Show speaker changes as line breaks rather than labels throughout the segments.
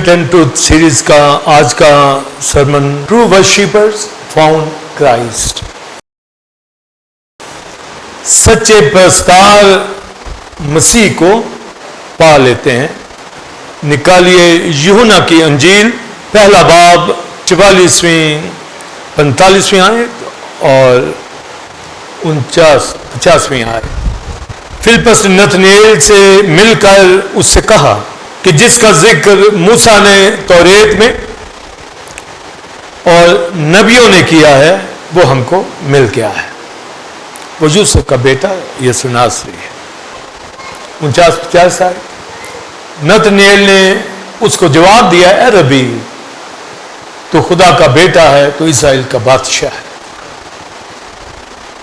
Spirit and truth series का आज का sermon true worshippers found Christ. सच्चे परस्तार मसीह को पा लेते हैं। निकालिए यूहन्ना की अंजील पहला बाब 44वीं 45वीं आयत और 50वीं आयत। फिलिप्पस ने नतनएल से मिलकर उससे कहा कि जिसका जिक्र मूसा ने तौरेत में और नबियों ने किया है वो हमको मिल गया है। वो यूसुफ का बेटा यीशु नासरी है। 49-50 आयत। नतनएल ने उसको जवाब दिया, ए रबी, तो खुदा का बेटा है, तो इस्राएल का बादशाह है।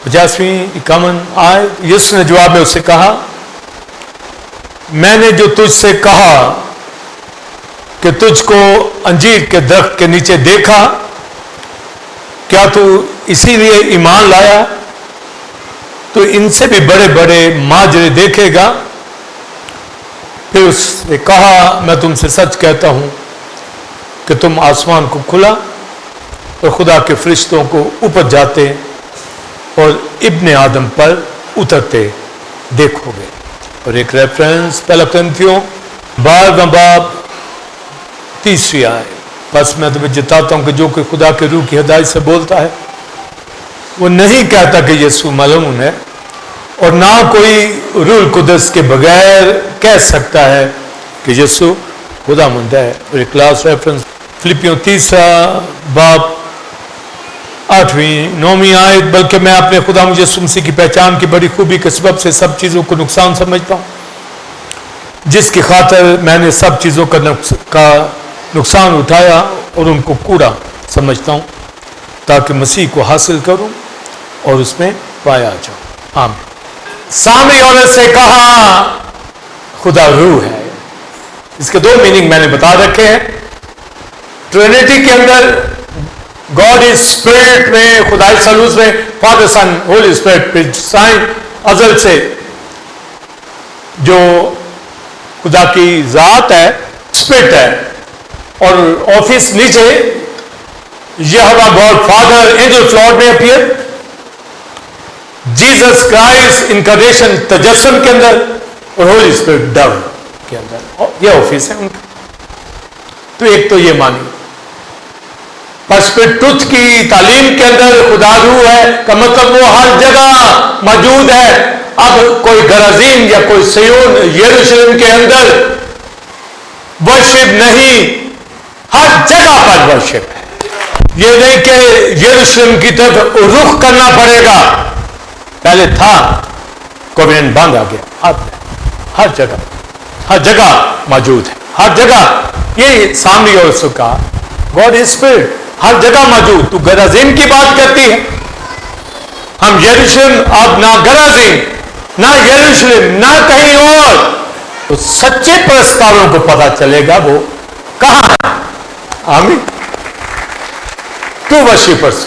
50वीं 51 आयत। यीशु ने जवाब में उससे कहा, मैंने जो तुझसे कहा कि तुझको अंजीर के दरख्त के नीचे देखा, क्या तू इसीलिए ईमान लाया? तो इनसे भी बड़े बड़े माजरे देखेगा। फिर उसने कहा, मैं तुमसे सच कहता हूं कि तुम आसमान को खुला और खुदा के फरिश्तों को ऊपर जाते और इब्ने आदम पर उतरते देखोगे। और एक रेफरेंस पहला कुरिन्थियों 12वां बाब 30वीं आयत। बस मैं तुम्हें जताता हूं कि जो कोई खुदा के रूह की हिदायत से बोलता है वो नहीं कहता कि यीशु मलऊन है, और ना कोई रूह कुदस के बगैर कह सकता है कि यीशु खुदावंद है। और एक क्लास रेफरेंस फिलिपियों 3 बाब 8वीं 9वीं आयत। बल्कि मैं अपने खुदा यीशु मसीह की पहचान की बड़ी खूबी के सबब से सब चीज़ों को नुकसान समझता हूँ, जिसकी खातिर मैंने सब चीज़ों का नुकसान उठाया और उनको कूड़ा समझता हूँ, ताकि मसीह को हासिल करूँ और उसमें पाया जाऊँ। आमीन। सामरी औरत से कहा खुदा रूह है। इसके दो मीनिंग मैंने बता रखे हैं। ट्रिनिटी के अंदर गॉड इज स्पिरिट में, खुदाई सलूस में फादर सन होली स्पिरिट साइन अजल से जो खुदा की जात है स्पिरिट है, और ऑफिस नीचे यहोवा गॉड फादर एंजल फ्लॉड में अपीयर, जीसस क्राइस्ट इनकार्नेशन तजस्सुम के अंदर, और होली स्पिरिट डव के अंदर। ये ऑफिस है उनका। तो एक तो ये मानी। पर स्पिरिट ट्रुथ की तालीम के अंदर खुदा रूह है का मतलब वो हर जगह मौजूद है। अब कोई गराजीम या कोई सियोन यरूशलेम के अंदर वर्शिप नहीं, हर जगह पर वर्शिप है। ये नहीं कि यरूशलेम की तरफ रुख करना पड़ेगा। पहले था, कोवेनेंट बांध आ गया। अब हर जगह मौजूद है, हर जगह। ये सामरी और सुखा गॉड इज स्पिरिट, हर जगह मौजूद। तू गराजीम की बात करती है, हम यरूशलेम, अब ना गराजीम ना यरूशलेम ना कहीं और। तो सच्चे परस्तारों को पता चलेगा वो कहां है। आमीन। ट्रू वर्शिपर्स,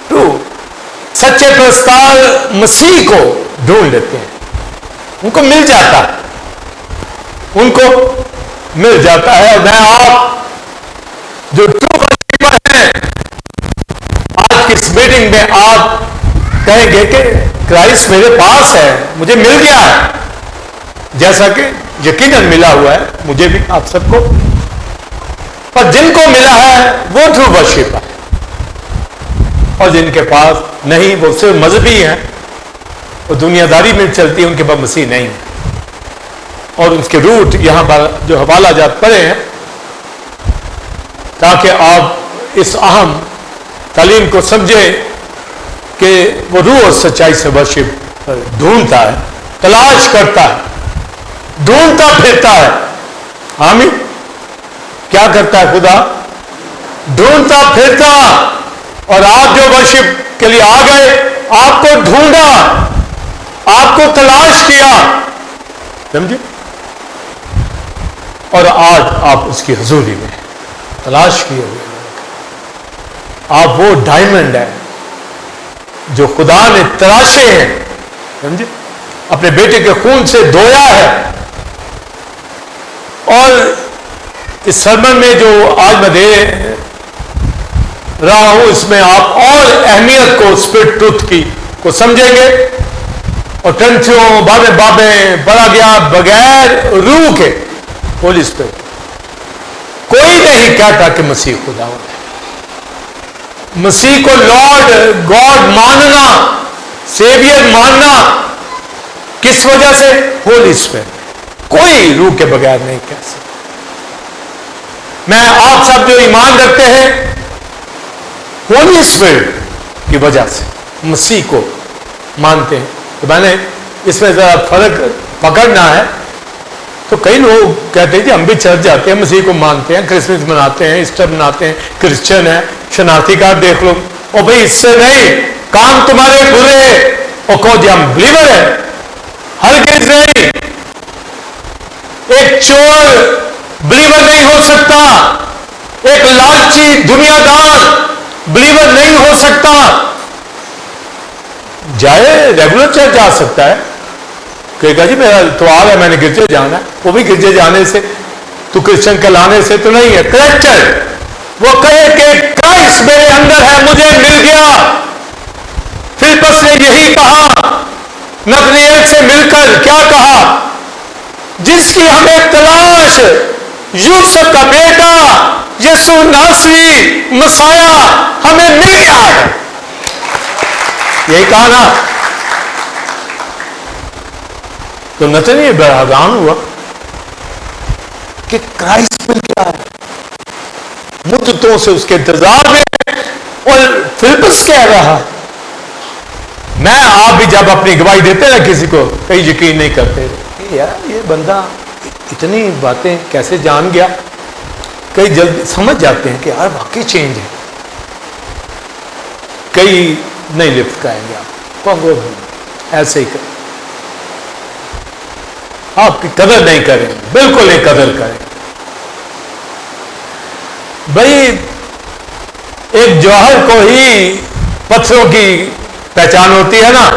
ट्रू सच्चे परस्तार मसीह को ढूंढ लेते हैं, उनको मिल जाता है, उनको मिल जाता है। और मैं आप जो ट्रू वर्शिपर हैं, आज की इस मीटिंग में आप कहेंगे कि क्राइस्ट मेरे पास है, मुझे मिल गया है, जैसा कि यकीनन मिला हुआ है मुझे भी, आप सबको। पर जिनको मिला है वो ट्रू वर्शिपर है, और जिनके पास नहीं वो सिर्फ मजहबी हैं, वो दुनियादारी में चलती है, उनके पास मसीह नहीं है। और उसके रूट यहां पर जो हवाला जात पड़े हैं, ताकि आप इस अहम तालीम को समझें कि वो रूह और सच्चाई से वर्शिप ढूंढता है, तलाश करता है, ढूंढता फिरता है। आमीन। क्या करता है खुदा? ढूंढता फिरता। और आप जो वर्शिप के लिए आ गए, आपको ढूंढा, आपको तलाश किया, समझे? और आज आप उसकी हजूरी में तलाश किए हुए, आप वो डायमंड है जो खुदा ने तराशे हैं, समझे? अपने बेटे के खून से धोया है। और اس سرمن میں جو آج میں دے رہا ہوں اس میں آپ اور اہمیت کو اسپرٹ ٹروتھ کی کو سمجھیں گے. اور ٹنٹھیوں بابیں پڑھا گیا بغیر روح کے ہولی اسپرٹ کوئی نہیں کہتا کہ مسیح خداوند ہے. مسیح کو لارڈ گاڈ ماننا سیویئر ماننا کس وجہ سے؟ ہولی اسپرٹ. کوئی روح کے بغیر نہیں کہہ سکتا. میں آپ سب جو ایمان رکھتے ہیں ہولی اسپرٹ کی وجہ سے مسیح کو مانتے ہیں. تو میں نے اس میں ذرا فرق پکڑنا ہے. تو کئی لوگ کہتے ہیں کہ ہم بھی چرچ جاتے ہیں مسیح کو مانتے ہیں کرسمس مناتے ہیں ایسٹر مناتے ہیں کرسچن ہیں شناختی کارڈ دیکھ لو. اور بھائی اس سے نہیں کام تمہارے برے اور کہو جی ہم بلیور ہیں. ہرگز نہیں. ایک چور بلیور نہیں ہو سکتا. ایک لالچی دنیا دار بلیور نہیں ہو سکتا. جائے ریگولر چرچ جا سکتا ہے کہے گا جی میرا اتوار ہے میں نے گرجے جانا ہے. وہ بھی گرجے جانے سے تو کرسچن کہلانے سے تو نہیں ہے. کریکٹر وہ کہے کہ کرائسٹ میرے اندر ہے مجھے مل گیا. فلپس نے یہی کہا نتنیل سے مل کر کیا کہا؟ جس کی ہمیں تلاش یوسف کا بیٹا یسوع ناصری مسیح ہمیں مل گیا ہے. یہی کہا نا. تو نتنیل بڑا حیران ہوا کہ کرائسٹ مل گیا ہے. مدتوں سے اس کے انتظار میں. اور فلپس کہہ رہا میں آپ بھی جب اپنی گواہی دیتے ہیں کسی کو کئی یقین نہیں کرتے کہ یار یہ بندہ اتنی باتیں کیسے جان گیا. کئی جلد سمجھ جاتے ہیں کہ یار واقعی چینج ہے. کئی نہیں لفٹ کہیں گے آپ ایسے ہی کریں. آپ کی قدر نہیں کریں بالکل نہیں قدر کریں. بھائی ایک جوہر کو ہی پتھروں کی پہچان ہوتی ہے نا.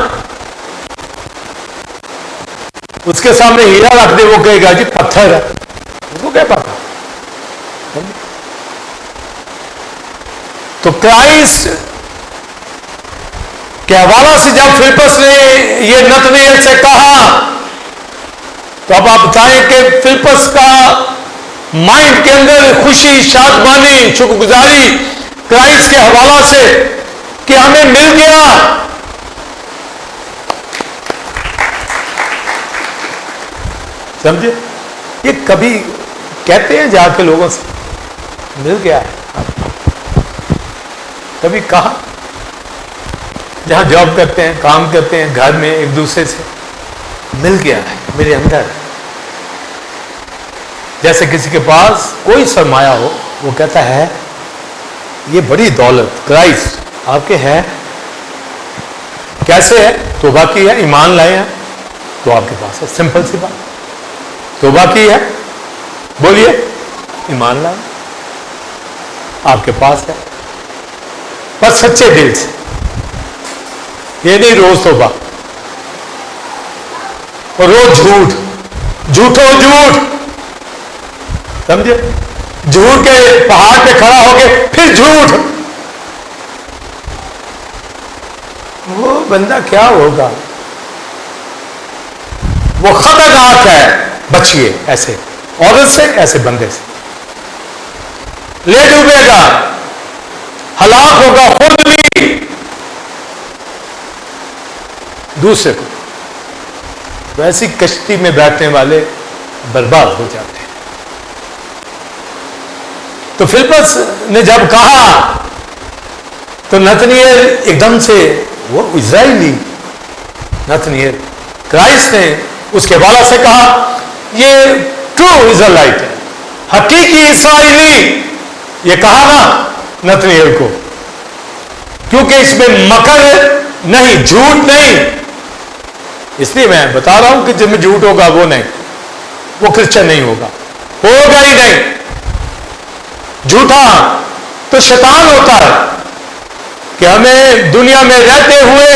اس کے سامنے ہیرا رکھ دے وہ کہے گا جی پتھر ہے. اس کو کیا پتا. تو کرائسٹ کے حوالہ سے جب فلپس نے یہ نتنیل سے کہا تو اب آپ بتائیں کہ فلپس کا مائنڈ کے اندر خوشی شادمانی شکر گزاری کرائسٹ کے حوالہ سے کہ ہمیں مل گیا. سمجھے؟ یہ کبھی کہتے ہیں جا کے لوگوں سے مل گیا ہے؟ کبھی کہا؟ جہاں جاب کرتے ہیں کام کرتے ہیں گھر میں ایک دوسرے سے مل گیا ہے میرے اندر. جیسے کسی کے پاس کوئی سرمایہ ہو وہ کہتا ہے یہ بڑی دولت کرائسٹ آپ کے ہے. کیسے ہے؟ توبہ کی ہے ایمان لائے ہیں تو آپ کے پاس ہے. سمپل سی بات. توبہ کی ہے بولیے ایمان لائے آپ کے پاس ہے. پر سچے دل سے. یہ نہیں روز توبہ اور روز جھوٹو جھوٹ. سمجھے؟ جھوٹ کے پہاڑ پہ کھڑا ہو کے پھر جھوٹ. وہ بندہ کیا ہوگا؟ وہ خطرناک ہے. بچیے ایسے عورت سے ایسے بندے سے. لے ڈوبے گا ہلاک ہوگا خود بھی دوسرے کو. ویسی کشتی میں بیٹھنے والے برباد ہو جاتے ہیں. تو فلپس نے جب کہا تو نتنیل ایک دم سے وہ اسرائیلی نتنیل کرائسٹ نے اس کے حوالہ سے کہا یہ ٹرو اسرائیلائٹ ہے حقیقی اسرائیلی. یہ کہا نا نتنیل کو کیونکہ اس میں مکر نہیں جھوٹ نہیں. اس لیے میں بتا رہا ہوں کہ جن میں جھوٹ ہوگا وہ نہیں وہ کرسچن نہیں ہوگا ہی نہیں. جھوٹا تو شیطان ہوتا ہے کہ ہمیں دنیا میں رہتے ہوئے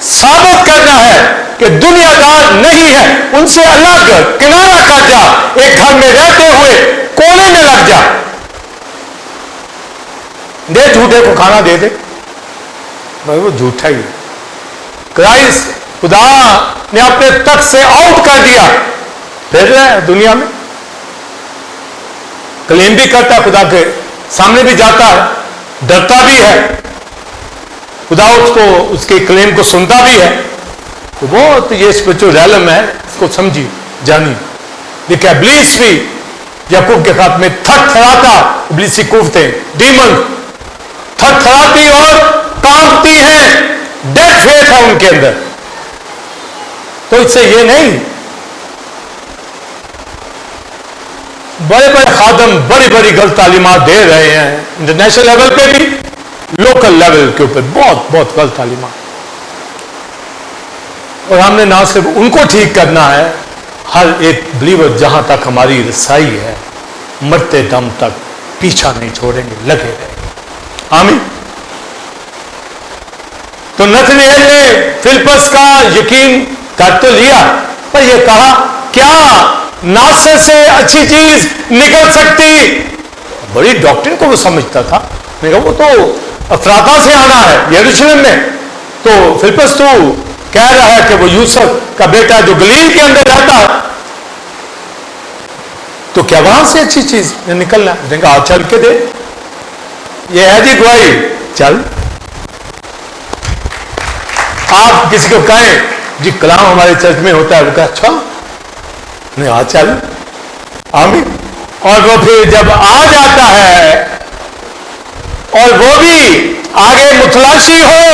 ثابت کرنا ہے کہ دنیا دار نہیں ہے ان سے الگ کنارہ کر جا، ایک گھر میں رہتے ہوئے کونے میں لگ جا، دے جھوٹے کو کھانا دے دے، بھائی وہ جھوٹا ہی ہے۔ کرائسٹ خدا نے اپنے تخت سے آؤٹ کر دیا، پھر رہا ہے دنیا میں، کلیم بھی کرتا ہے، خدا کے سامنے بھی جاتا ہے، ڈرتا بھی ہے، خدا اس کے کلیم کو سنتا بھی ہے۔ تو بہت یہ اسپرچل ریلم ہے، اس کو سمجھی جانی۔ دیکھیں ابلیس بھی یعقوب کے خط میں تھر تھراتا، ابلیسی قوتیں ڈیمن تھر تھراتی اور کانپتی ہیں، ڈیڈ فیتھ ہے ان کے اندر۔ تو اس سے یہ نہیں، بڑے بڑے خادم بڑی بڑی غلط تعلیمات دے رہے ہیں، انٹرنیشنل لیول پہ بھی، لوکل لیول کے اوپر بہت بہت غلط تعلیمات، اور ہم نے نہ صرف ان کو ٹھیک کرنا ہے، ہر ایک بلیور جہاں تک ہماری رسائی ہے مرتے دم تک پیچھا نہیں چھوڑیں گے، لگے رہے۔ آمین۔ تو نتنیل نے فلپس کا یقین کر تو لیا، پر یہ کہا کیا ناصرت سے اچھی چیز نکل سکتی؟ بڑی ڈاکٹر کو وہ سمجھتا تھا، میں کہا وہ تو افراطہ سے آنا ہے یروشلم میں، تو فلپس تو کہہ رہا ہے کہ وہ یوسف کا بیٹا جو گلیل کے اندر رہتا، تو کیا وہاں سے اچھی چیز نکلنا؟ میں نے کہا چل کے دے، یہ ہے جی گواہی، چل۔ آپ کسی کو کہیں جی کلام ہمارے چرچ میں ہوتا ہے، وہ کہا اچھا، نہیں آ چل، آمین۔ اور وہ پھر جب آ جاتا ہے اور وہ بھی آگے متلاشی ہو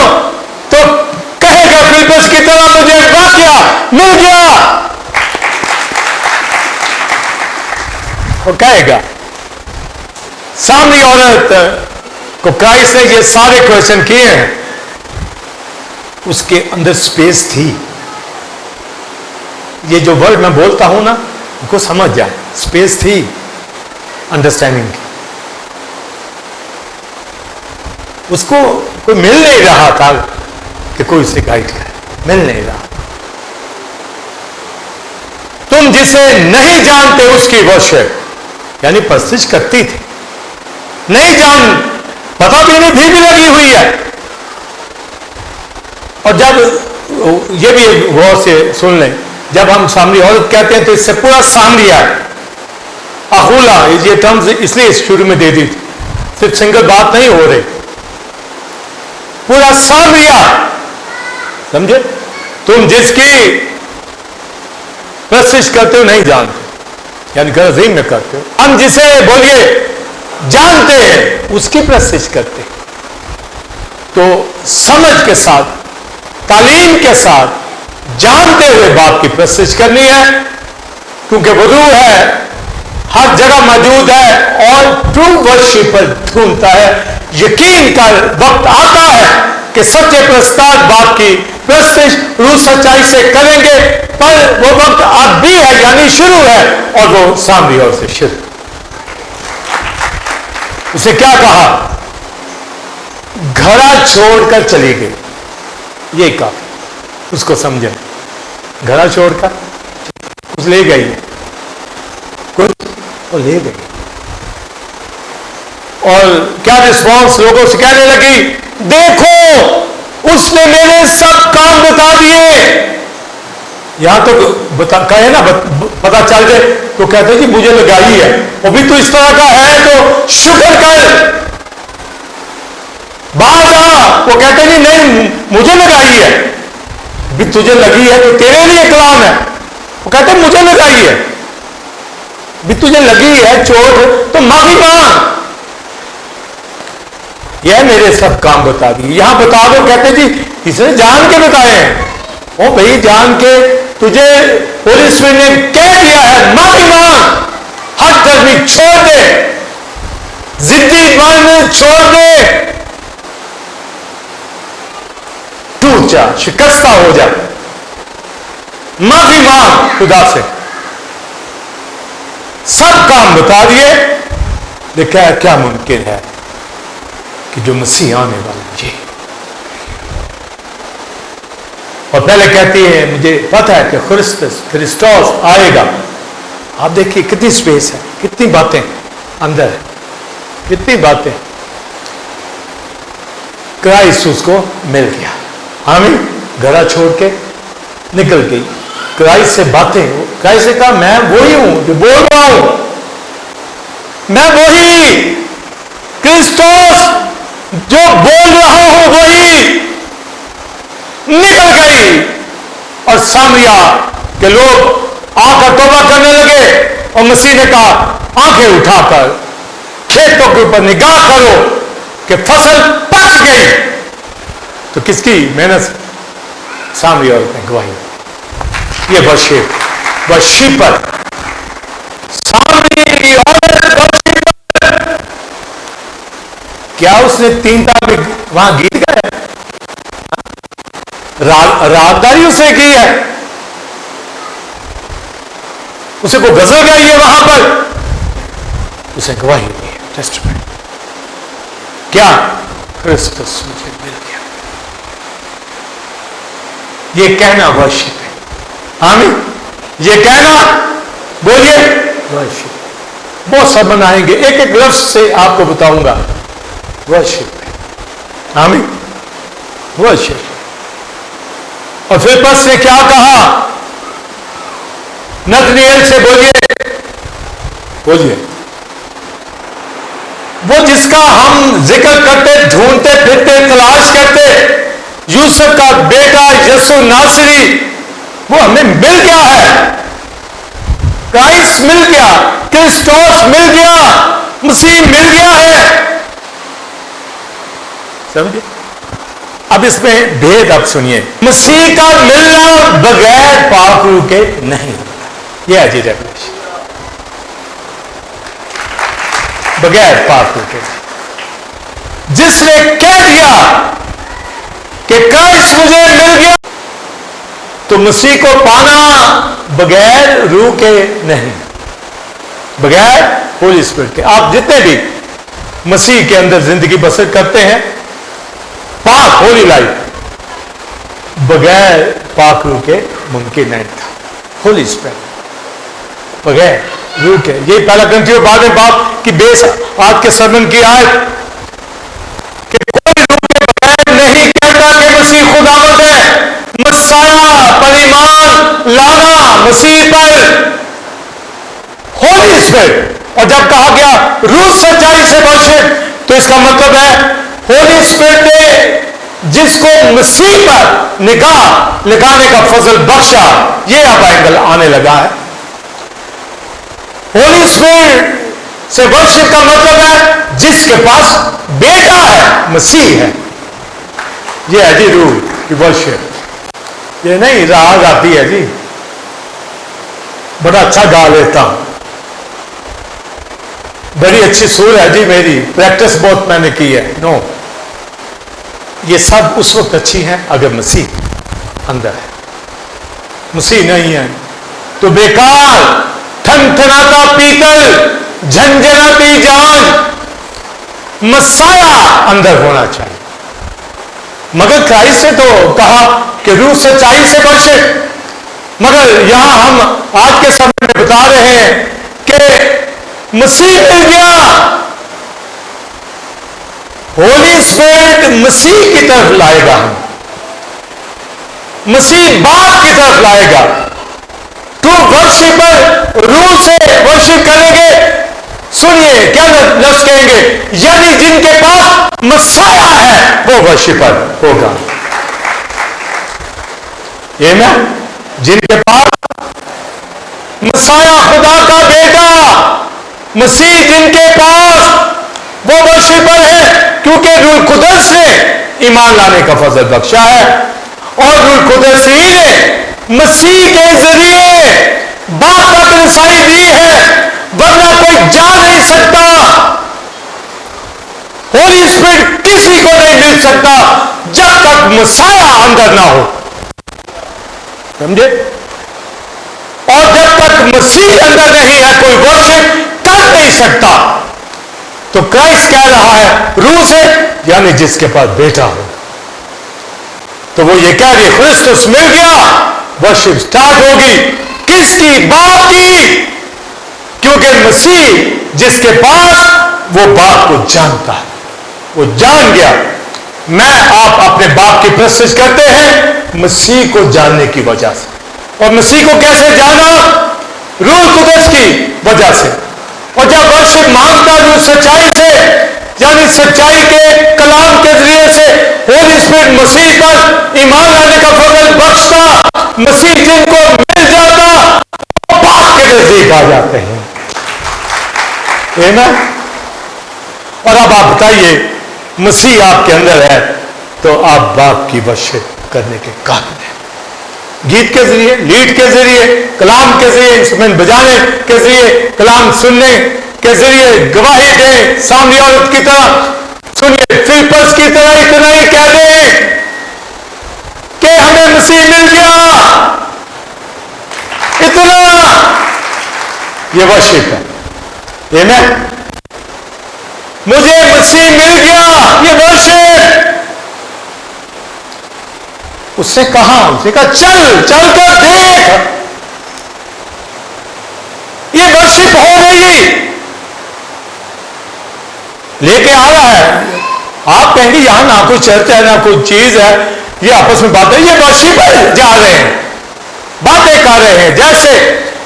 تو کہے گا فلپس کی طرح مجھے واقعہ مل گیا، وہ کہے گا۔ سامری عورت کو کرائسٹ نے یہ سارے کویشچن کیے ہیں، اس کے اندر سپیس تھی، یہ جو ورڈ میں بولتا ہوں نا ان کو سمجھ جائے، سپیس تھی انڈرسٹینڈنگ کی، اس کو کوئی مل نہیں رہا تھا کہ کوئی اسے گائیڈ کرے، مل نہیں رہا۔ تم جسے نہیں جانتے اس کی ورشپ، یعنی پرستش کرتی تھی، نہیں جان، پتہ بھی نہیں، بھی لگی ہوئی ہے۔ اور جب یہ بھی غور سے سن لیں، جب ہم سامری عورت کہتے ہیں تو اس سے پورا سامریا ہے، اخولا، یہ ٹرمز اس لیے شروع میں دے دی تھی، صرف سنگل بات نہیں ہو رہی، پورا سامریا، سمجھے؟ تم جس کی پرستش کرتے ہو نہیں جانتے، یعنی غرض عظیم میں کرتے ہو، ہم جسے بولیے جانتے ہیں اس کی پرستش کرتے ہیں۔ تو سمجھ کے ساتھ، تعلیم کے ساتھ، جانتے ہوئے باپ کی پرستش کرنی ہے، کیونکہ وہ روح ہے، ہر جگہ موجود ہے اور ٹرو ورشپر ڈھونڈتا ہے۔ یقین کا وقت آتا ہے کہ سچے پرستار باپ کی پرستش روح سچائی سے کریں گے، پر وہ وقت اب بھی ہے، یعنی شروع ہے، اور وہ سامری اور سے شروع۔ اسے کیا کہا؟ گھڑا چھوڑ کر چلی گئی، یہ کہا، اس کو سمجھیں، گھڑا چھوڑ کر کچھ لے گئی، کچھ وہ لے گئی، اور کیا رسپانس لوگوں سے کہنے لگی؟ دیکھو اس نے میرے سب کام بتا دیے۔ یہاں تو کہے نا پتا چل جائے تو کہتے جی مجھے لگائی ہے، وہ بھی تو اس طرح کا ہے تو شکر کر، بعض وہ کہتے جی نہیں مجھے لگائی ہے، بھی تجھے لگی ہے تو تیرے لیے کلام ہے، وہ کہتے مجھے لگائی ہے، بھی تجھے لگی ہے چوٹ تو معافی مانگ، یہ میرے سب کام بتا دی، یہاں بتا دو، کہتے جی اس نے جان کے بتائے ہیں، وہ بھائی جان کے تجھے پولیس نے کہہ دیا ہے معافی مانگ، ہٹ گرمی چھوڑ دے، ضدی بن چھوڑ دے، ٹوٹ جا، شکستہ ہو جا، معافی مانگ خدا سے، سب کام بتا دیے۔ دیکھا کیا ممکن ہے کہ جو مسیح آنے والا یہ، اور पहले कहती है मुझे पता है कि क्रिस्टोस आएगा। आप देखिए कितनी स्पेस है, कितनी बातें अंदर है, कितनी बातें। क्राइस्ट उसको मिल गया, आमीन। घड़ा छोड़ के निकल गई, क्राइस्ट से बातें। क्राइस्ट ने कहा मैं वही हूं जो बोल रहा हूं, मैं वही क्रिस्टोस जो बोल रहा हूं वही। निकल गई और सामरिया के लोग आकर तौबा करने लगे और मसीह ने कहा आंखें उठाकर खेतों के ऊपर निगाह करो कि फसल पक गई। तो किसकी मेहनत से? सामरिया ने गवाही। ये वर्शिपर सामरिया की औरत वर्शिपर। क्या उसने 3 तारीख वहां गीत गाया? राजदारी उसने की है, उसे को गजल गाई है वहां पर, उसे गवाही दी है, टेस्टमेंट। क्या? क्रिस्टस मुझे मिल गया। ये कहना वर्शिप है, आमीन। ये कहना, बोलिए वर्शिप। बहुत सब आएंगे, एक एक लफ्ज से आपको बताऊंगा। वर्शिप है, आमीन, वर्शिप। और फिलिप्पस ने क्या कहा नतनएल से? बोलिए। वो जिसका हम जिक्र करते, ढूंढते फिरते, तलाश करते, यूसुफ का बेटा यसु नासरी, वो हमें मिल गया है। क्राइस्ट मिल गया, क्रिस्टोस मिल गया, मसीह मिल गया है। समझे? अब इसमें भेद आप सुनिए। मसीह का मिलना बगैर पाक रूह के नहीं होता। यह अजीब रेवलेशन, बगैर पाक रूह के। जिसने कह दिया कि क्राइस्ट मुझे मिल गया, तो मसीह को पाना बगैर रूह के नहीं, बगैर होली स्पिरिट के। आप जितने भी मसीह के अंदर जिंदगी बसर करते हैं, पाक होली लाइफ, बगैर पाक रूह के मुमकिन नहीं था। होली स्पिरिट बगैर रूह के। ये पहला ग्रंथियों बाद में बाप की बेस आज के सरमन की आयत कि कोई रूह के बगैर नहीं कहता कि मसीह खुदावंद है। मसाया पर ईमान लाना, मसीह पर होली स्पिरिट। और जब कहा गया रूह सच्चाई से वर्शिप, तो इसका मतलब है होली स्पिरिट ने जिसको मसीह पर निगाह लगाने का फजल बख्शा। ये अब एंगल आने लगा है। होली स्पिरिट से वर्शिप का मतलब है जिसके पास बेटा है, मसीह है। ये है जी रूह की वर्शिप। ये नहीं राग आती है जी, बड़ा अच्छा गा लेता हूं, बड़ी अच्छी सुर है जी मेरी, प्रैक्टिस बहुत मैंने की है। नो, ये सब उस वक्त अच्छी है अगर मसीह अंदर है। मसीह नहीं है तो बेकार, ठनठनाता पीतल, झंझनाती जान। मसाया अंदर होना चाहिए। मगर क्राइस्ट ने तो कहा कि रूह सच्चाई से वर्शिप, मगर यहां हम आज के समय में बता रहे हैं कि मसीह मिल गया। होली स्पिरिट मसीह की तरफ लाएगा, हम मसीह बाप की तरफ लाएगा। ट्रू वर्शिपर रूह से वर्शिप करेंगे। सुनिए क्या लफ्ज कहेंगे, यानी जिनके पास मसाया है वो वर्शिपर होगा। ये ना, जिनके पास मसाया, खुदा का बेटा मसीह जिनके पास, वो वर्शिपर है, क्योंकि रूह कुदस ने ईमान लाने का फजल बख्शा है और रूह कुदस ही ने मसीह के जरिए बाप तक रसाई दी है, वरना कोई जा नहीं सकता। होली स्पिरिट किसी को नहीं मिल सकता जब तक मसाया अंदर ना हो, समझे? और जब तक मसीह अंदर नहीं है कोई वर्शिप कर नहीं सकता। तो क्राइस्ट कह रहा है रूह से, यानी जिसके पास बेटा हो। तो वो ये कह रही है क्रिस्टस मिल गया, वर्शिप स्टार्ट होगी। किसकी? बाप की। क्योंकि मसीह जिसके पास, वो बाप को जानता है, वो जान गया। मैं आप अपने बाप की प्रशंसा करते हैं मसीह को जानने की वजह से। और मसीह को कैसे जाना? रूह कुदस की वजह से। और जब वर्शिप मांगता है सच्चाई से, यानी सच्चाई के कलाम के जरिए से होली स्पिरिट मसीह पर ईमान लाने का फजल बख्शता, मसीह जिनको मिल जाता वो बाप के नजदीक आ जाते हैं। आमीन। और अब आप बताइए, मसीह आपके अंदर है तो आप बाप की वर्शिप करने के काबिल हैं। गीत के जरिए, लीड के जरिए, कलाम के जरिए, इंस्ट्रूमेंट बजाने के जरिए, कलाम सुनने के जरिए गवाही दें सामने औरत की तरह। सुनिए, फिलिप्पस की तरह इतना ही कह दें कि हमें मसीह मिल गया, इतना। ये वर्शिप है। आमीन। मुझे मसीह मिल गया, ये वर्शिप। उसने कहा चल चल कर देख, ये वर्शिप हो गई। लेके आ रहा है। आप कहेंगे यहां ना कोई चर्च है ना कोई चीज है, ये आपस में बातें, ये वर्शिप जा रहे हैं, बातें कर रहे हैं। जैसे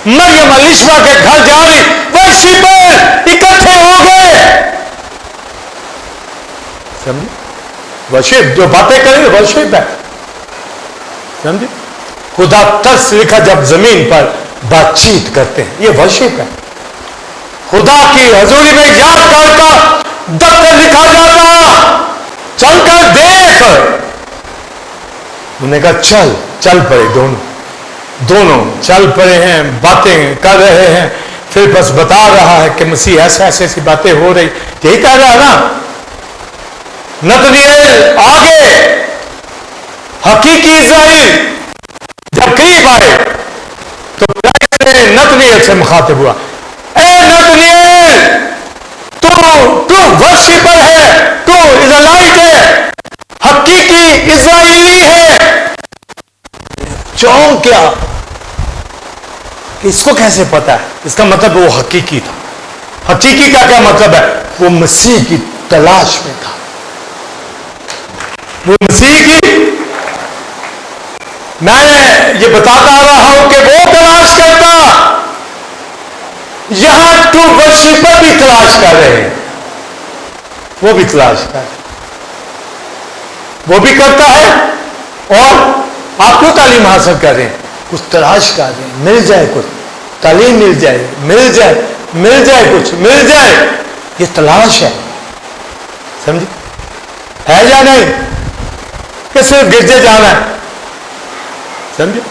मरियम अलिशबा के घर जा रही, वर्शिपर इकट्ठे हो गए। समझे? वर्शिप जो बातें करेंगे वर्शिप है। समझे? खुदा तर्स लिखा जब जमीन पर बातचीत करते हैं, ये वर्शिप है। खुदा की हजूरी में याद करता दफ्तर लिखा जाता, चलकर देख। उन्होंने कहा चल चल पड़े, दोनों चल पड़े हैं, बातें कर रहे हैं। फिर बस बता रहा है कि मसीह ऐसे ऐसी बातें हो रही, यही कह रहा है ना। नतनएल आगे, हकीकी इस्राएल जब करीब आए तो नतनएल से मुखातिब हुआ, ए नतनएल, तू वर्शिपर है, तू इज़राइट है, हकीकी इज़राइली है। चौंक क्या, इसको कैसे पता है? इसका मतलब वो हकीकी था। हकीकी का क्या मतलब है? वो मसीह की तलाश में था। वो मसीह की, मैं ये बताता आ रहा हूं कि वो तलाश करता, यहां टू वर्शिपर भी तलाश कर रहे हैं, वो भी तलाश कर रहे, वो भी करता है। और आप क्यों तालीम हासिल कर रहे हैं? कुछ तलाश कर रहे हैं, मिल जाए कुछ, तालीम मिल जाए, मिल जाए कुछ, मिल जाए, ये तलाश है। समझे? है या नहीं कि सिर्फ गिरजे जाना है? समझे?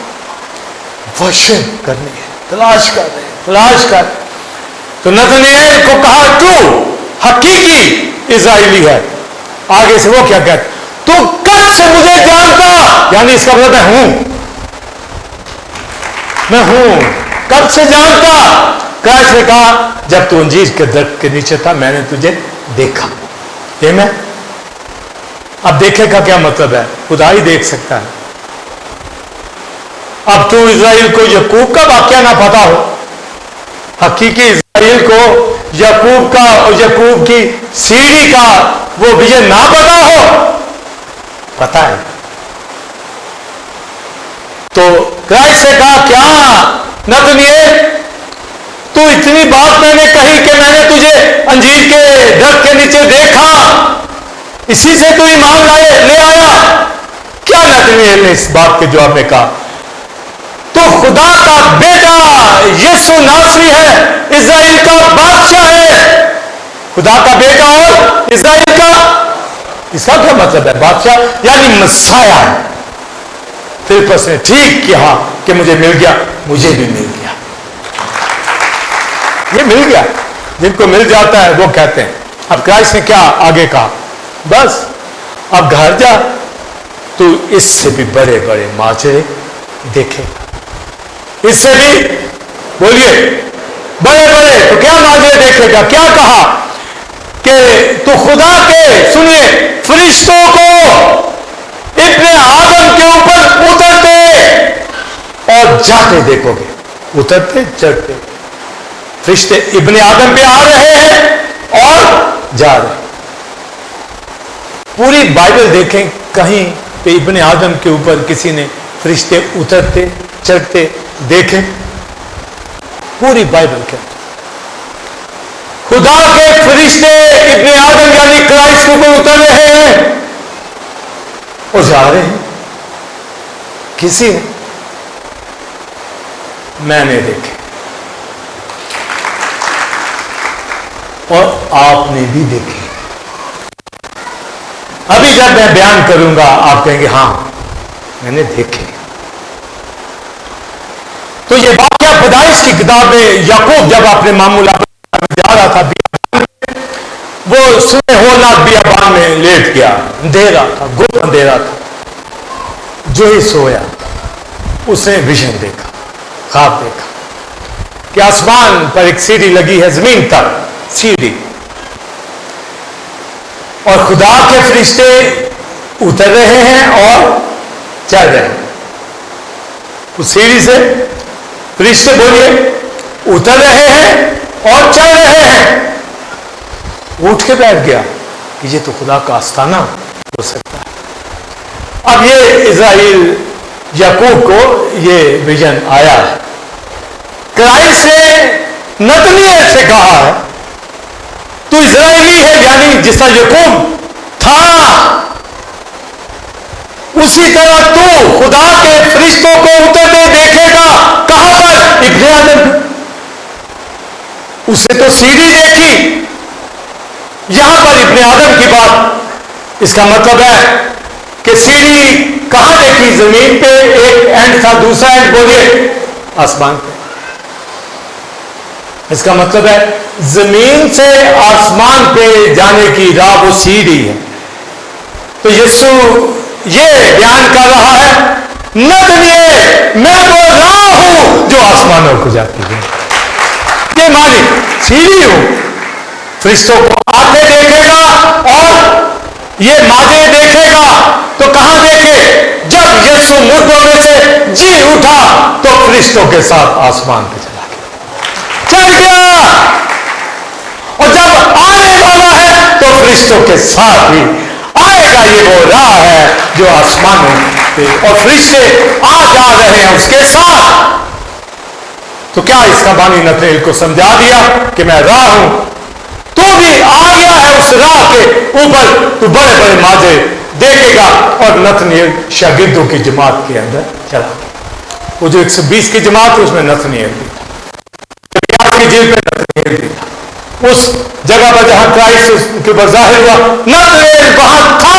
वर्शिप करनी है, तलाश कर रहे हैं, तलाश कर। तो नतनएल को कहा तू हकीकी इज़राइली है। आगे से वो क्या कहता, तू कब से मुझे जानता, यानी इसका मतलब मैं हूं, कब से जानता? क्राइस्ट ने कहा जब तू अंजीर के दरख्त के नीचे था मैंने तुझे देखा। ये मैं अब देखे का क्या मतलब है? खुदा ही देख सकता है। अब तू इज़राइल को याकूब का वाक्य ना पता हो, हकीकी इज़राइल को याकूब का और याकूब की सीढ़ी का वो विजन ना पता हो, पता है। तो क्राइस्ट से कहा क्या नतनएल, तू इतनी बात मैंने कही कि मैंने तुझे अंजीर के दरख्त के नीचे देखा, इसी से तू ईमान ले आया? क्या नतनएल ने इस बात के जवाब में कहा, तो खुदा का बेटा यीशु नासरी है, इज़राइल का बादशाह है। खुदा का बेटा और इज़राइल का, इसका क्या मतलब है? बादशाह यानी मसाया है। फिलिप्पस ने ठीक किया कि मुझे मिल गया, मुझे भी मिल गया, ये मिल गया। जिनको मिल जाता है वो कहते हैं। अब क्राइस्ट ने क्या आगे कहा, बस अब घर जा, तू इससे भी बड़े बड़े माजरे देखेगा, इससे भी, बोलिए, बड़े बड़े। तो क्या माजरे देखेगा? क्या कहा कि तू खुदा के, सुनिए, फरिश्तों को, इब्ने आदम जाते देखोगे, उतरते चढ़ते फरिश्ते इब्ने आदम पे आ रहे हैं और जा रहे हैं। पूरी बाइबल देखें, कहीं पे इब्ने आदम के ऊपर किसी ने फरिश्ते उतरते चढ़ते देखे? पूरी बाइबल के खुदा के फरिश्ते इब्ने आदम यानी क्राइस्ट के ऊपर उतर रहे हैं और जा रहे हैं। किसी ने? मैंने देखे और आपने भी देखे। अभी जब मैं बयान करूंगा आप कहेंगे हां मैंने देखे। तो ये वाकया पैदाइश की किताब में याकूब जब अपने मामूला जा रहा था, वो सुने होलनाक बियाबान में लेट गया, अंधेरा था, गुप्त अंधेरा था। जो ही सोया उसने विजन देखा, ख्वाब देखा कि आसमान पर एक सीढ़ी लगी है, जमीन तक सीढ़ी, और खुदा के फरिश्ते उतर रहे हैं और चढ़ रहे हैं उस सीढ़ी से। फरिश्ते बोलिए उतर रहे हैं और चढ़ रहे हैं। उठ के बैठ गया कि ये तो खुदा का आस्थाना हो सकता है। अब ये इज़राइल याकूब को ये विजन आया है। क्राइस्ट ने नतनिएल से कहा है तू इज़राइली है, यानी जिस तरह याकूब था उसी तरह तू खुदा के फरिश्तों को उतरते देखेगा। कहां पर? इब्ने आदम। उससे तो सीढ़ी देखी, यहां पर इब्ने आदम की बात। इसका मतलब है कि सीढ़ी कहां देखी? जमीन पे एक एंड था, दूसरा एंड बोलिए आसमान पे। इसका मतलब है जमीन से आसमान पे जाने की राह वो सीढ़ी है। तो यीशु ये बयान कर रहा है, नतनिएल मैं वो राह हूं जो आसमानों को जाती है। ये मानी सीढ़ी हूं। फरिश्तों को आते देखेगा और ये माजे देखेगा। तो कहां देखे? जब यीशु मुर्दों में से जी उठा तो फरिश्तों के साथ आसमान पे चला गया, चढ़ गया। और जब आने वाला है तो फरिश्तों के साथ ही आएगा। ये वो राह है जो आसमानों पे, और फरिश्ते आ जा रहे हैं उसके साथ। तो क्या इसका बानी नतनिएल को समझा दिया कि मैं राह हूं? तू भी आ गया है उस राह के ऊपर, तू बड़े बड़े माजे देखेगा। और नतनिएल शागिर्दों की जमात के अंदर चला गया। वो जो 120 की जमात उसमें नतनिएल भी था, की जेल पे नतनिएल भी था। उस जगह पर जहां क्राइस्ट के ऊपर जाहिर हुआ, नतनिएल वहां था,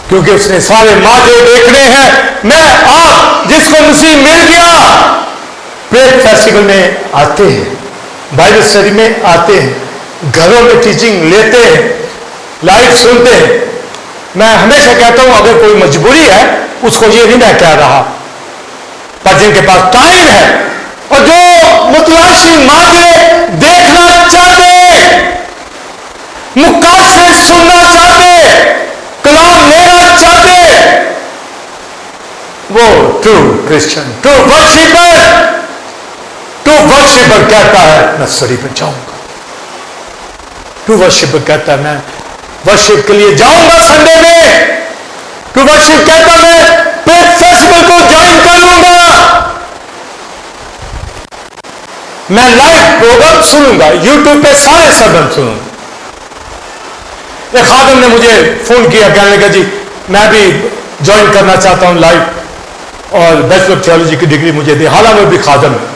क्योंकि उसने सारे माजे देखने हैं। मैं आप जिसको मसीह मिल गया, प्रेयर फेस्टिवल में आते हैं, बाइबल स्टडी में आते हैं, घरों में टीचिंग लेते हैं, लाइव सुनते हैं। मैं हमेशा कहता हूं अगर कोई मजबूरी है उसको ये नहीं मैं कह रहा, पर जिनके पास टाइम है और जो मुतलाशी माजे देखना चाहते, मुकाशे सुनना चाहते, कलाम लेना चाहते, वो ट्रू क्रिश्चियन, ट्रू वर्शिपर कहता है मैं सड़ी पर जाऊंगा। ट्रू वर्शिपर कहता है मैं वर्शिप के लिए जाऊंगा संडे में। ट्रू वर्शिप कहता मैं प्रेयर फेस्टिवल को ज्वाइन कर लूंगा, मैं लाइव प्रोग्राम सुनूंगा, यूट्यूब पे सारे सर्मन सुनूंगा। एक खादम ने मुझे फोन किया, कहने लगा जी मैं भी ज्वाइन करना चाहता हूं लाइव, और बैचलर ऑफ थियोलॉजी की डिग्री मुझे दी, हालांकि मैं भी खादम है,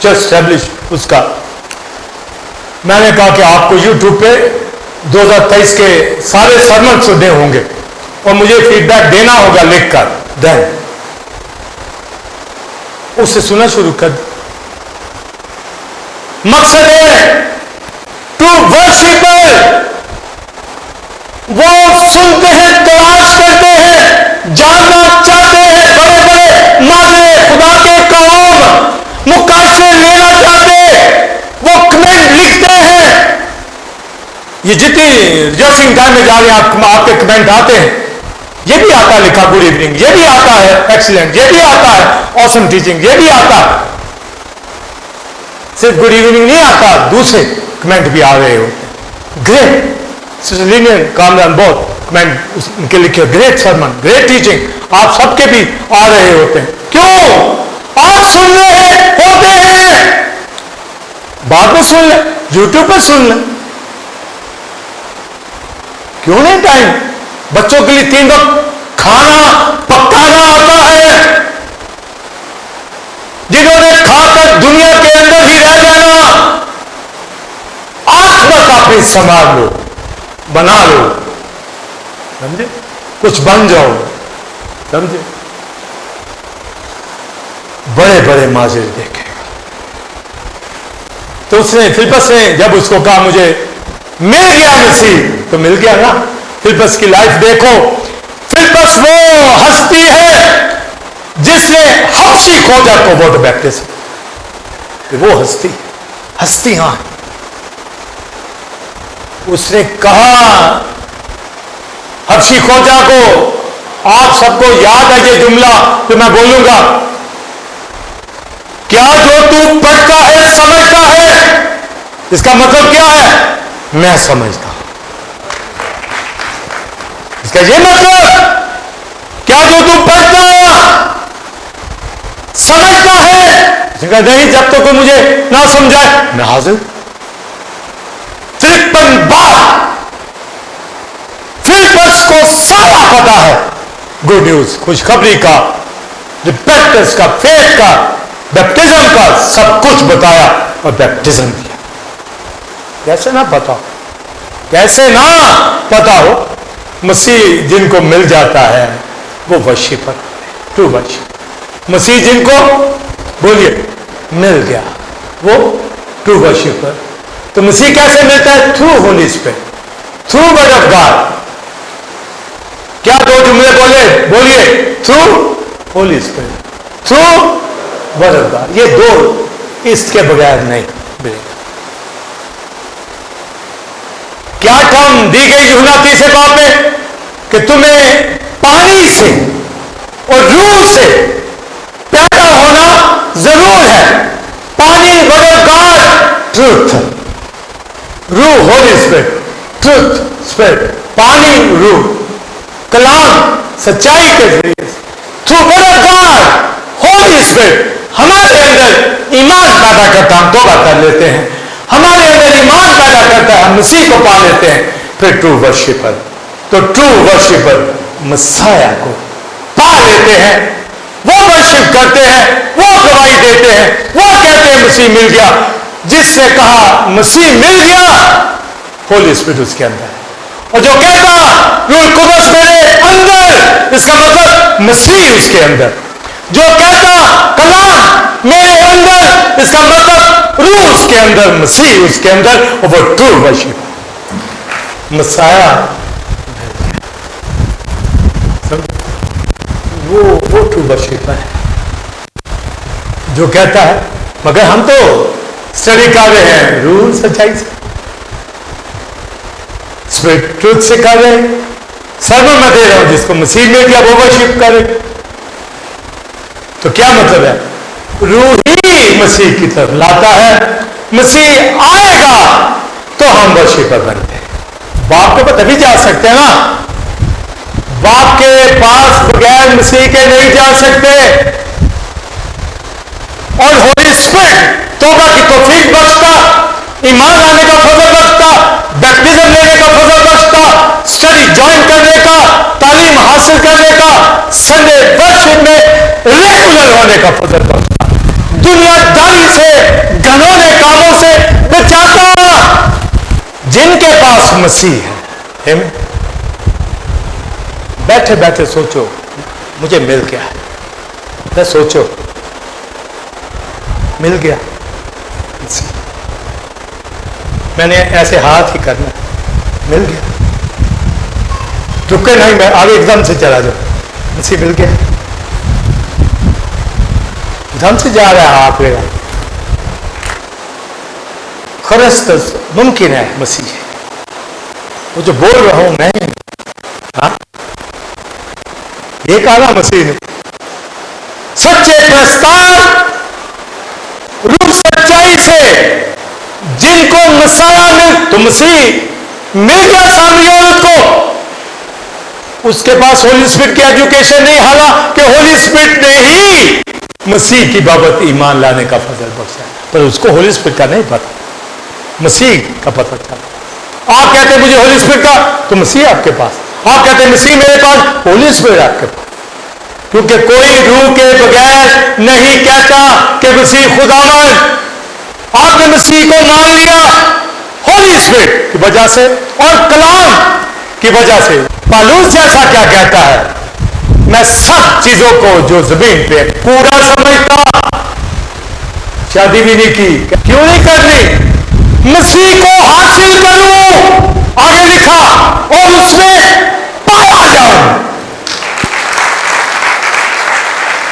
जस्ट एस्टैब्लिश उसका। मैंने कहा कि आपको यूट्यूब पे 2023 के सारे सर्मन सुनने होंगे और मुझे फीडबैक देना होगा लिखकर। देन उससे सुना शुरू कर। मकसद है टू वर्शिपर, वो सुनते हैं, तलाश करते हैं, जानना चाहते हैं, बड़े बड़े माजे खुदा के कौम मुकाशे लेना चाहते, वो कमेंट लिखते हैं। ये जितनी रिजर्विंग टाइम में जा रहे हैं आपके कमेंट आते हैं, ये भी आता है लिखा गुड इवनिंग, ये भी आता है एक्सीलेंट, ये भी आता है ऑसम टीचिंग, ये भी आता है। सिर्फ गुड इवनिंग नहीं आता, दूसरे कमेंट भी आ रहे होते। ग्रेट सिलिनियन कामरान बहुत कमेंट उनके लिखे, ग्रेट सरमन, ग्रेट टीचिंग, आप सबके भी आ रहे होते हैं। क्यों? आप सुन रहे होते हैं, बाद में सुन ले, यूट्यूब पर सुन ले। क्यों नहीं टाइम? बच्चों के लिए 3 वक्त खाना पकाना आता है, जिन्होंने खाकर दुनिया के अंदर ही रह जाना, 8 वक्त आप ही संभाल लो, बना लो, समझे? कुछ बन जाओ, समझे? बड़े बड़े माजिर देखेगा। तो उसने फिलिपस ने जब उसको कहा मुझे मिल गया मसीह, तो मिल गया ना। फिलिपस की लाइफ देखो, फिलिपस वो हस्ती है जिसने हबशी खोजा को वाटर बैप्टिज्म, वो हस्तियां उसने कहा हबशी खोजा को, आप सबको याद है ये जुमला जो मैं बोलूंगा, क्या जो तू पढ़ता है समझता है? इसका मतलब क्या है? मैं समझता हूं। इसका ये मतलब, क्या जो तू पढ़ता समझता है? इसका नहीं, जब तक तो मुझे ना समझाए मैं हाजिर। 53 बार फिलिपस को सारा पता है, गुड न्यूज, खुशखबरी का, रिपेंटेंस का, फेथ का, बैप्टिज्म का, सब कुछ बताया और बैप्टिज्म दिया। कैसे ना पता हो, कैसे ना पता हो? मसीह जिनको मिल जाता है वो वर्शिपर, ट्रू वर्शिपर। मसीह जिनको बोलिए मिल गया वो ट्रू वर्शिपर। तो मसीह कैसे मिलता है? Through Holi spirit, through word of God. क्या 2 जुमले बोलिए, through Holi spirit, through word of God. ये 2 इसके बगैर नहीं मिलेगा। क्या टर्म दी गई यूहन्ना 3 बाब में कि तुम्हें पानी से और रूह से पैदा होना जरूर है। पानी वर्ड ऑफ गॉड, ट्रूथ, रूह होली स्पिरिट, ट्रूथ स्पिरिट, पानी रूह, कलाम सच्चाई के जरिए, through word of God, Holi spirit हमारे अंदर ईमान पैदा करता, हम तौबा कर लेते हैं, हमारे अंदर ईमान पैदा करता है, हम मसीह को पा लेते हैं, फिर ट्रू वर्शिपर। तो ट्रू वर्शिपर मसाया को पा लेते हैं, वो वर्शिप करते हैं, वो गवाही देते हैं, वो कहते हैं मसीह मिल गया। जिसने कहा मसीह मिल गया, होली स्पिरिट उसके अंदर है। और जो कहता रूह कुदस मेरे अंदर, इसका मतलब मसीह उसके अंदर। जो कहता कलाम मेरे अंदर, इसका मतलब रूह उसके अंदर, मसीह उसके अंदर, और वो ट्रू वर्शिप मसाया, वो ट्रू वर्शिप है जो कहता है। मगर हम तो स्टडी कर रहे हैं रूह सच्चाई से, स्पिरिट ट्रूथ से कर रहे हैं। सर्वन मैं दे रहा हूं, जिसको मसीह मिल गया वो वर्शिप करे। तो क्या मतलब है? रूह ही मसीह की तरफ लाता है, मसीह आएगा तो हम वर्शिपर बनते हैं। बाप के पास तभी जा सकते हैं ना, बाप के पास बगैर मसीह के नहीं जा सकते। और होली स्पिरिट तौबा की तौफीक बख्शता, ईमान लाने का फजल बख्शता, बैप्टिज्म लेने का फजल बख्शता, स्टडी ज्वाइन करने का, तालीम हासिल करने का, संडे वर्शिप में रेगुलर होने का फजल बख्शता, दुनियादारी से, घनौने कामों से बचाता। जिनके पास मसीह है, बैठे बैठे सोचो मुझे मिल गया है, सोचो मिल गया मसीह। मैंने ऐसे हाथ ही करना, मिल गया, रुके नहीं, मैं आगे एकदम से चला जाऊं, मसीह मिल गया, एकदम से जा रहा है हाथ मेरा। खरस मुमकिन है मसीह, वो जो बोल रहा हूं मैं, हाँ ये कहा मसीह ने, सच्चे प्रस्ताव रूप सच्चाई से जिनको मसाया मिल, तो मसीह मिल गया सामरी औरत को, उसके पास होली स्पिरिट की एजुकेशन नहीं, हालांकि होली स्पिरिट ने ही मसीह की बाबत ईमान लाने का फजल बख्शा, पर उसको होली स्पिरिट का नहीं पता, मसीह का पता चला। आप कहते हैं मुझे होली स्पिरिट का, तो मसीह आपके पास। आप कहते हैं मसीह मेरे पास, होली स्पिरिट आपके पास। क्योंकि कोई रूह के बगैर नहीं कहता कि मसीह खुदावन। आपने मसीह को मान लिया होली स्पिरिट की वजह से और कलाम की वजह से। पौलुस जैसा क्या कहता है, मैं सब चीजों को जो जमीन पे पूरा समझता, शादी भी नहीं की, क्यों नहीं करनी, मसीह को हासिल करूं, आगे लिखा, और उसमें पाया जाऊं।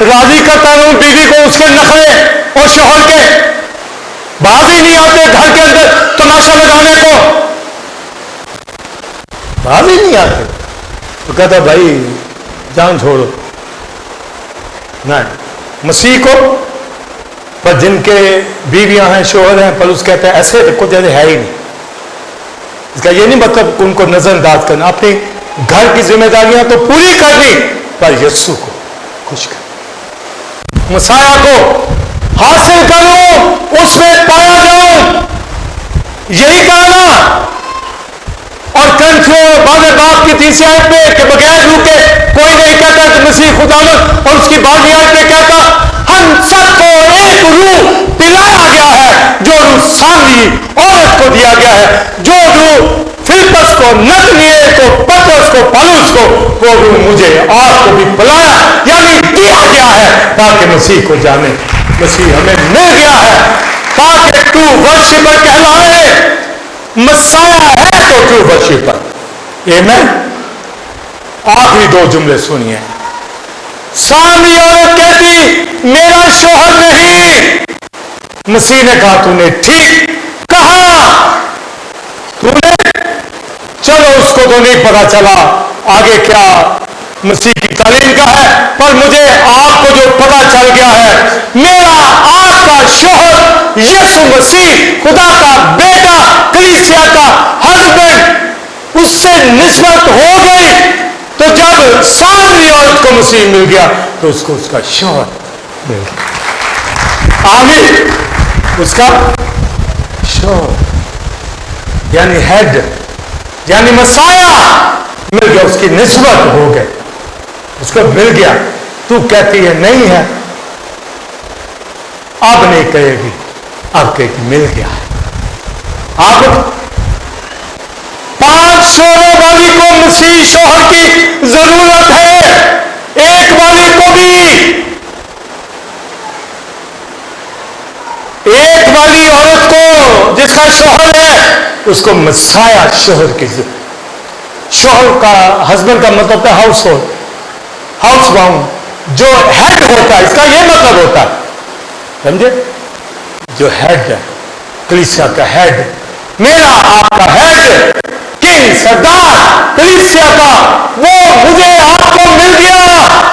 राजी करता रहूं बीवी को उसके नखरे और शोहर के, बाज ही नहीं आते घर के अंदर तमाशा लगाने को, बाज ही नहीं आते, तो कहता भाई जान छोड़ो, नहीं मसीह को। पर जिनके बीवियां हैं, शोहर हैं, पर उस कहते हैं ऐसे कुछ जैसे है ही नहीं। इसका ये नहीं मतलब उनको नजरअंदाज करना, अपनी घर की जिम्मेदारियां तो पूरी करनी, पर यीशु को खुश कर, मसाया को हासिल करूं, उसमें पाया जाऊं, यही कहा ना। और कंठियों बाप की तीसरी आयत में कि बगैर रूह के कोई नहीं कहता कि मसीह खुदावन, और उसकी 12वीं आयत में कहता हम सबको एक रूह पिलाया गया है, जो रूह सामरी औरत को दिया गया है, जो रूह फिलिप्पस को, नतनिएल को, पतरस को, पौलुस को, वो रूह मुझे आपको भी पिलाया, यानी दिया गया है, ताकि मसीह को जाने। मसीह हमें मिल गया है ताकि ट्रू वर्शिपर कहलाए। मसाया है तो ट्रू वर्शिपर। आमीन। आखिरी 2 जुमले सुनिए। सामरी औरत कहती मेरा शोहर नहीं। मसीह ने कहा तूने ठीक कहा, तूने, चलो उसको तो नहीं पता चला आगे क्या मसीह की तालीम का है, पर मुझे आपको जो पता चल गया है, मेरा आपका शोहर यीशु मसीह खुदा का बेटा, कलीसिया का हस्बैंड, उससे निस्बत हो गई। तो जब सामरी औरत को मसीह मिल गया तो उसको उसका शोहर मिल गया। आमीन। उसका शोहर यानी हेड, यानी मसाया मिल गया, उसकी निस्बत हो गई, उसको मिल गया। तू कहती है नहीं है, अब नहीं कहेगी, अब कहेगी मिल गया है। अब 5 शोरों वाली को मसीह शोहर की जरूरत है, एक वाली को भी। एक वाली औरत को जिसका शोहर है, उसको मसाया शोहर की जरूरत। शोहर का, हस्बैंड का मतलब है हाउस होल्ड, हाउस बाउंड, जो हेड होता है, इसका यह मतलब होता है, समझे, जो हेड है, कलीसिया का हेड, मेरा आपका हेड, किंग, सरदार कलीसिया का, वो मुझे आपको मिल गया,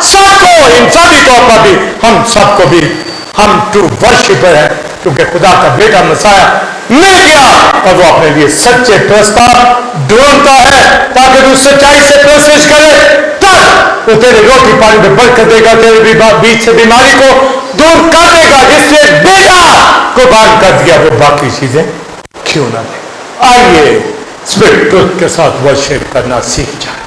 सबको, इंसानी तौर पर भी, हम सबको भी, हम ट्रू वर्शिपर है, क्योंकि खुदा का बेटा मसाया मिल गया। और वो अपने लिए सच्चे प्रस्ताव ढूंढता है ताकि तू सच्चाई से कोशिश करे, तब वो तेरे रोटी पानी में बरकत देगा, तेरे बीच से बीमारी को दूर कर देगा। जिसने बेटा को बांध कर दिया, वो बाकी चीजें क्यों ना दे। आइए स्पिरिट ट्रुथ के साथ वर्शिप करना सीख जाए।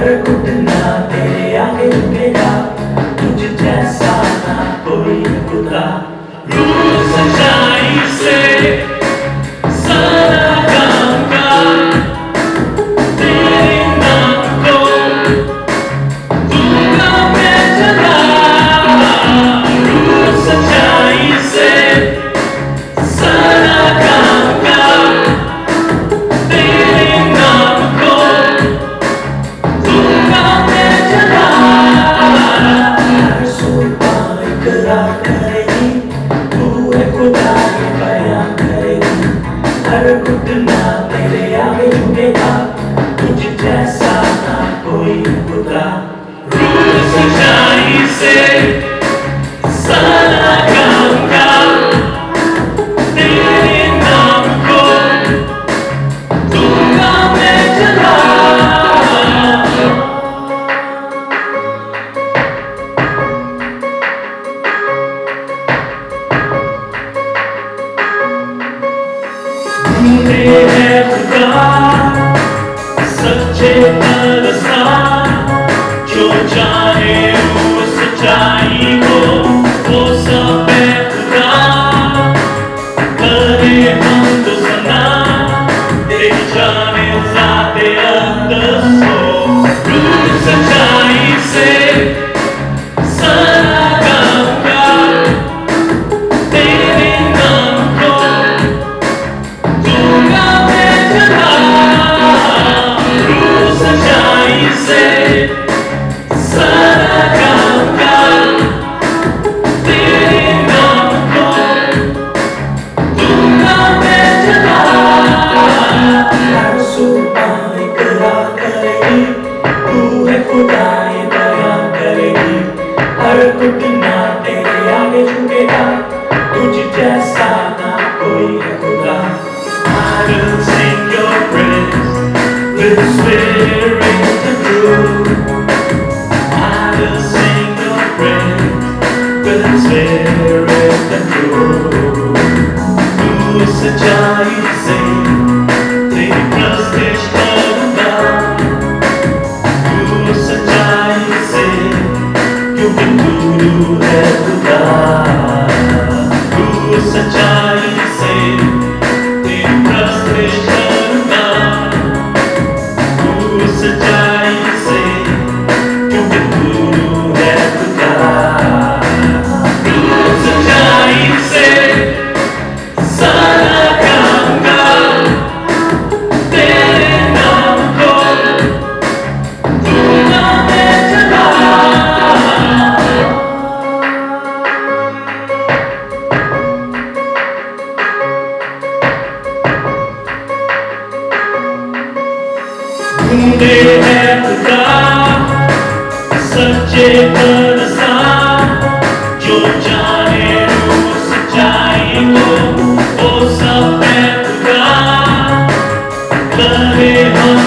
हर घुटना तेरे आगे झुकेगा, तुझ जैसा ना कोई खुदा। रूह सच्चाई से सारा काम का तेरे नाम को दूंगा मैं जला। रूह सच्चाई से सारा काम का तेरे नाम को दूंगा मैं जला। हर सुबह इकरार करेगी, तू है खुदा ये बयां करेगी। हर घुटना तेरे आगे झुकेगा, तुझ जैसा ना कोई खुदा। रूह सच्चाई से सारा काम का तेरे नाम को दूंगा मैं जला। ढूंढे है खुदा सच्चे तरसा, जो चाहे उस सच्चाई को वो सब है खुदा। करे हमद सना तेरी जाने ज़ाते अक़दस हो। रूह सच्चाई से सारा काम का तेरे नाम को दूंगा मैं जला। रूह सच्चाई से सारा काम का तेरे नाम को दूंगा मैं जला। हर सुबह इकरार करेगी, तू है खुदा ये बयां करेगी। हर घुटना तेरे आगे झुकेगा, तुझ जैसा ना कोई है खुदा। I will sing your praise with spirit and truth. I will sing your praise with spirit and truth. तू सच्चाई से तेरी प्रतिष्ठा करूंगा, तू सच्चाई से क्योंकि तू है खुदा। तू सच्चाई से तेरी प्रतिष्ठा करूंगा, तू सच्चाई से क्योंकि तू है खुदा। तू सच्चाई से सारा काम का तेरे नाम को दूंगा मैं जला। ढूंढे है खुदा सच्चे तरसा, जो जाने रूह सच्चाई को वो सब है खुदा। करे हम